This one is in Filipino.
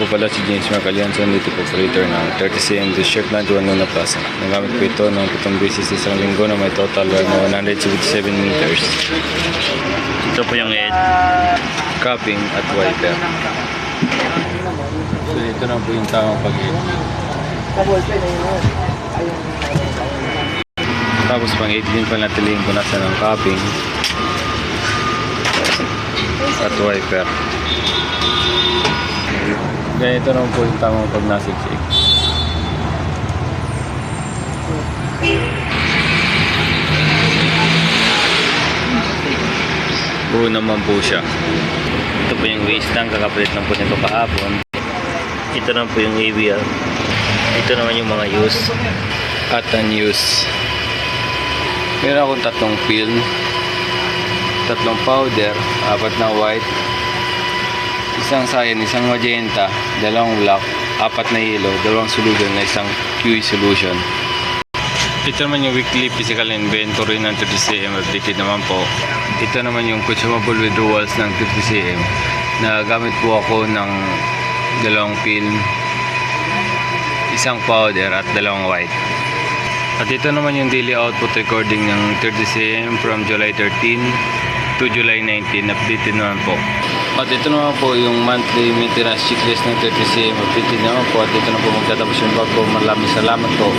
pala si James Mark Alianson, dito po operator ng 30cm District Plant 1 Luna Plaza. Nagamit po ito ng 7 beses sa isang linggo na may total na 177 meters. Ito po yung head. Cupping at wiper. So ito na po yung tamang pag-head. Tapos pang 8 din pa natin po nasa ng cupping at wiper. Ganito naman po yung tamang pagnasiksik. Buo naman po siya. Ito po yung waste tank. Kakapalit lang po nito kahapon. Ito naman po yung ABR. Ito naman yung mga use At unused. Meron akong 3 film, 3 powder, 4 na white, isang cyan, isang magenta, 2 black, 4 na yellow, 2 solution na isang QE solution. Ito naman yung weekly physical inventory ng 30cm updated naman po. Ito naman yung consumable withdrawals ng 30cm na gamit po ako ng 2 film, isang powder at 2 white. At ito naman yung daily output recording ng 30cm from July 13 to July 19, updated naman po. At ito naman po yung monthly maintenance checklist ng 30cm, updated naman po. At ito na po magtatapos yung vlog ko. Maraming salamat po.